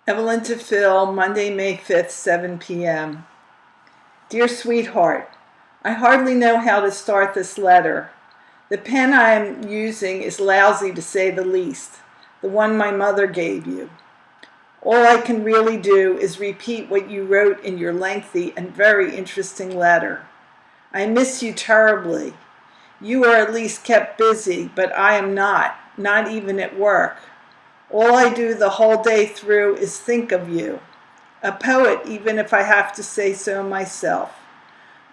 Evelyn to Phil, Monday, May 5th, 7 p.m. Dear sweetheart, I hardly know how to start this letter. The pen I am using is lousy to say the least, the one my mother gave you. All I can really do is repeat what you wrote in your lengthy and very interesting letter. I miss you terribly. You are at least kept busy, but I am not even at work. All I do the whole day through is think of you. A poet, even if I have to say so myself.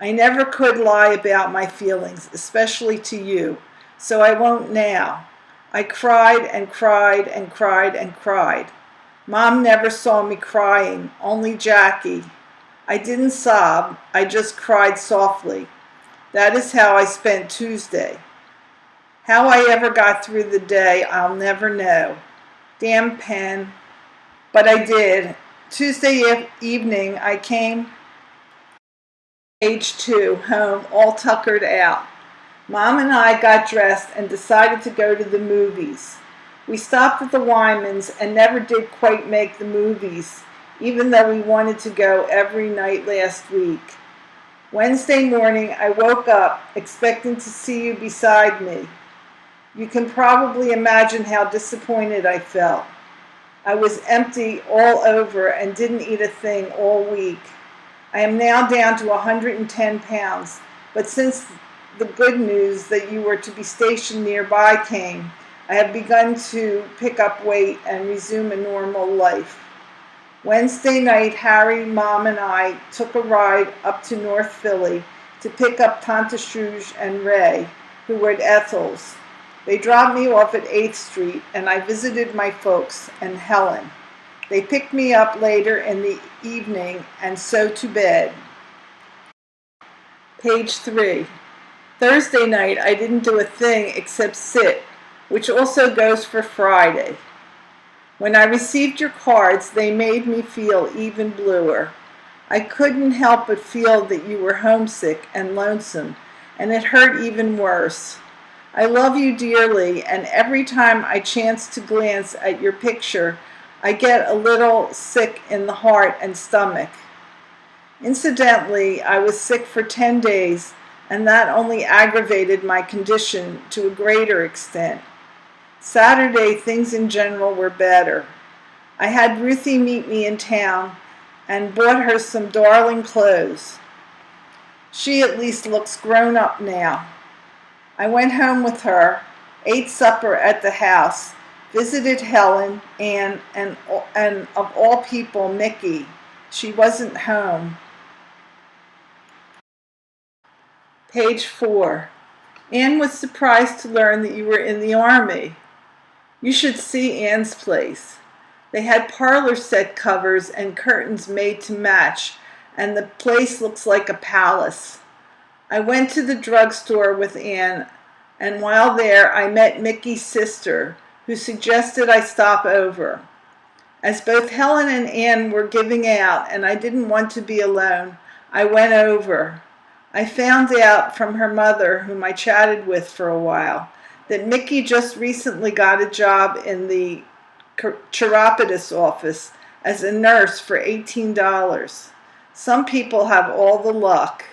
I never could lie about my feelings, especially to you, so I won't now. I cried and cried and cried and cried. Mom never saw me crying, only Jackie. I didn't sob, I just cried softly. That is how I spent Tuesday. How I ever got through the day, I'll never know. Damn pen. But I did. Tuesday evening, I came, age 2, home, all tuckered out. Mom and I got dressed and decided to go to the movies. We stopped at the Wyman's and never did quite make the movies, even though we wanted to go every night last week. Wednesday morning, I woke up expecting to see you beside me. You can probably imagine how disappointed I felt. I was empty all over and didn't eat a thing all week. I am now down to 110 pounds, but since the good news that you were to be stationed nearby came, I have begun to pick up weight and resume a normal life. Wednesday night, Harry, Mom, and I took a ride up to North Philly to pick up Tante Shuge and Ray, who were at Ethel's. They dropped me off at 8th Street, and I visited my folks and Helen. They picked me up later in the evening, and so to bed. Page 3. Thursday night, I didn't do a thing except sit, which also goes for Friday. When I received your cards, they made me feel even bluer. I couldn't help but feel that you were homesick and lonesome, and it hurt even worse. I love you dearly, and every time I chance to glance at your picture, I get a little sick in the heart and stomach. Incidentally, I was sick for 10 days, and that only aggravated my condition to a greater extent. Saturday, things in general were better. I had Ruthie meet me in town and bought her some darling clothes. She at least looks grown up now. I went home with her, ate supper at the house, visited Helen, and of all people, Mickey. She wasn't home. Page 4. Anne was surprised to learn that you were in the Army. You should see Anne's place. They had parlor set covers and curtains made to match, and the place looks like a palace. I went to the drugstore with Anne, and while there I met Mickey's sister, who suggested I stop over. As both Helen and Anne were giving out, and I didn't want to be alone, I went over. I found out from her mother, whom I chatted with for a while, that Mickey just recently got a job in the chiropodist office as a nurse for $18. Some people have all the luck.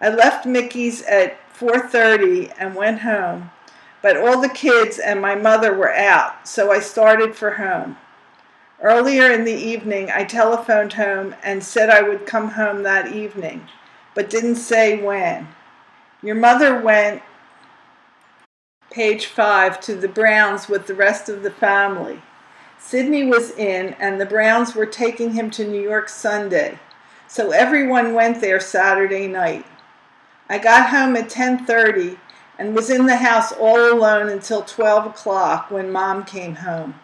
I left Mickey's at 4:30 and went home, but all the kids and my mother were out, so I started for home. Earlier in the evening, I telephoned home and said I would come home that evening, but didn't say when. Your mother went, page 5, to the Browns with the rest of the family. Sydney was in, and the Browns were taking him to New York Sunday, so everyone went there Saturday night. I got home at 10:30 and was in the house all alone until 12 o'clock when Mom came home.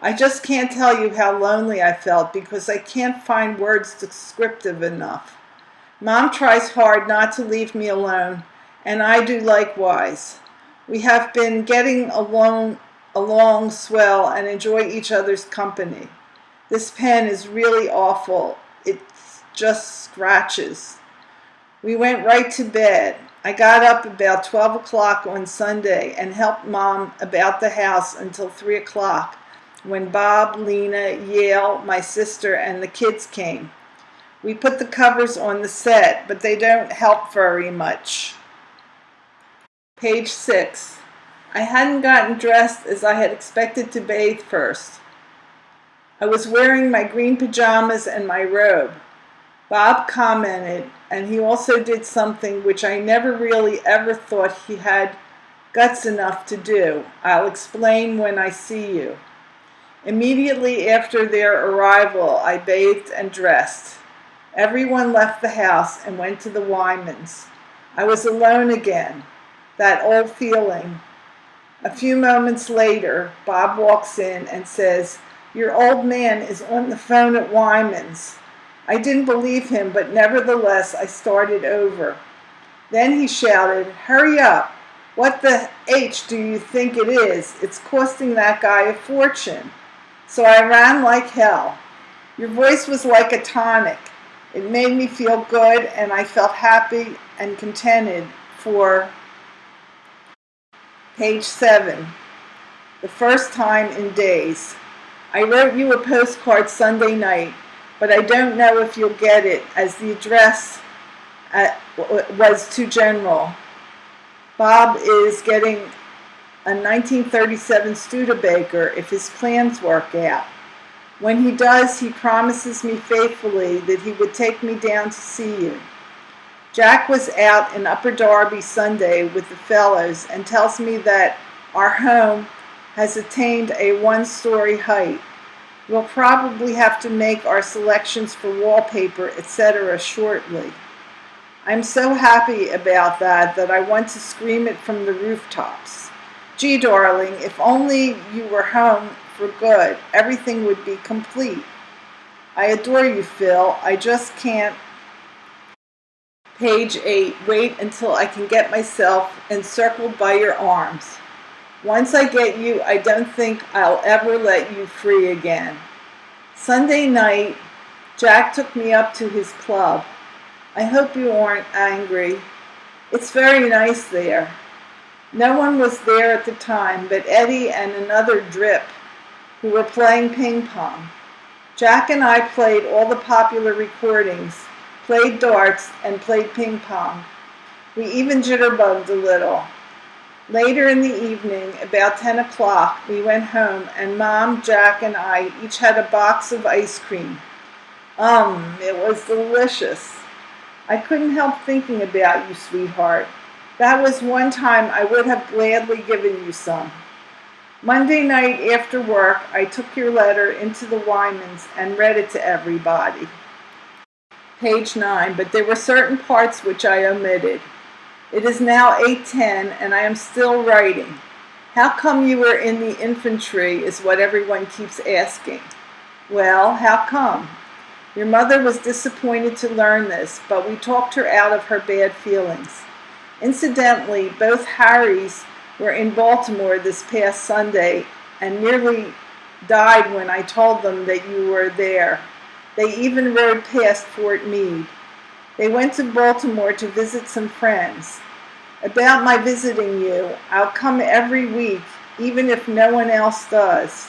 I just can't tell you how lonely I felt because I can't find words descriptive enough. Mom tries hard not to leave me alone, and I do likewise. We have been getting along swell and enjoy each other's company. This pen is really awful. It just scratches. We went right to bed. I got up about 12 o'clock on Sunday and helped Mom about the house until 3 o'clock, when Bob, Lena, Yale, my sister, and the kids came. We put the covers on the set, but they don't help very much. Page 6. I hadn't gotten dressed as I had expected to bathe first. I was wearing my green pajamas and my robe. Bob commented, and he also did something which I never really ever thought he had guts enough to do. I'll explain when I see you. Immediately after their arrival, I bathed and dressed. Everyone left the house and went to the Wyman's. I was alone again, that old feeling. A few moments later, Bob walks in and says, "Your old man is on the phone at Wyman's." I didn't believe him, but nevertheless I started over. Then he shouted, "Hurry up! What the H do you think it is? It's costing that guy a fortune." So I ran like hell. Your voice was like a tonic. It made me feel good, and I felt happy and contented for page 7, the first time in days. I wrote you a postcard Sunday night, but I don't know if you'll get it, as the address was too general. Bob is getting a 1937 Studebaker if his plans work out. When he does, he promises me faithfully that he would take me down to see you. Jack was out in Upper Darby Sunday with the fellows and tells me that our home has attained a 1-story height. We'll probably have to make our selections for wallpaper, etc. shortly. I'm so happy about that I want to scream it from the rooftops. Gee, darling, if only you were home for good, everything would be complete. I adore you, Phil. I just can't. Page 8. Wait until I can get myself encircled by your arms. Once I get you, I don't think I'll ever let you free again. Sunday night, Jack took me up to his club. I hope you aren't angry. It's very nice there. No one was there at the time but Eddie and another drip who were playing ping pong. Jack and I played all the popular recordings, played darts, and played ping pong. We even jitterbugged a little. Later in the evening, about 10 o'clock, we went home, and Mom, Jack, and I each had a box of ice cream. It was delicious. I couldn't help thinking about you, sweetheart. That was one time I would have gladly given you some. Monday night after work, I took your letter into the Wyman's and read it to everybody. Page 9, but there were certain parts which I omitted. It is now 8:10, and I am still writing. How come you were in the infantry is what everyone keeps asking. Well, how come? Your mother was disappointed to learn this, but we talked her out of her bad feelings. Incidentally, both Harrys were in Baltimore this past Sunday and nearly died when I told them that you were there. They even rode past Fort Meade. They went to Baltimore to visit some friends. About my visiting you, I'll come every week, even if no one else does.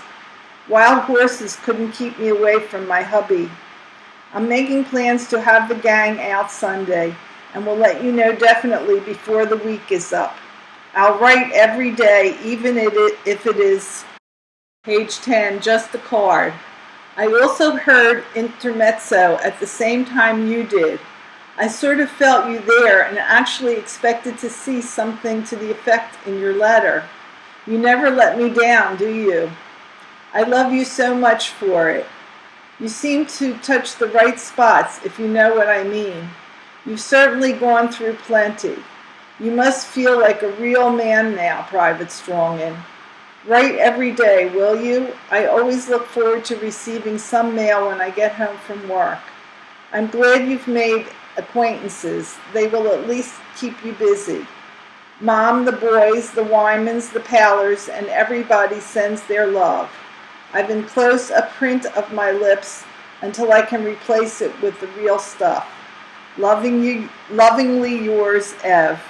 Wild horses couldn't keep me away from my hubby. I'm making plans to have the gang out Sunday, and will let you know definitely before the week is up. I'll write every day, even if it is, page 10, just a card. I also heard intermezzo at the same time you did. I sort of felt you there and actually expected to see something to the effect in your letter. You never let me down, do you? I love you so much for it. You seem to touch the right spots, if you know what I mean. You've certainly gone through plenty. You must feel like a real man now, Private Strongin. Write every day, will you? I always look forward to receiving some mail when I get home from work. I'm glad you've made acquaintances. They will at least keep you busy. Mom, the boys, the Wymans, the Pallers, and everybody sends their love. I've enclosed a print of my lips until I can replace it with the real stuff. Lovingly yours, Ev.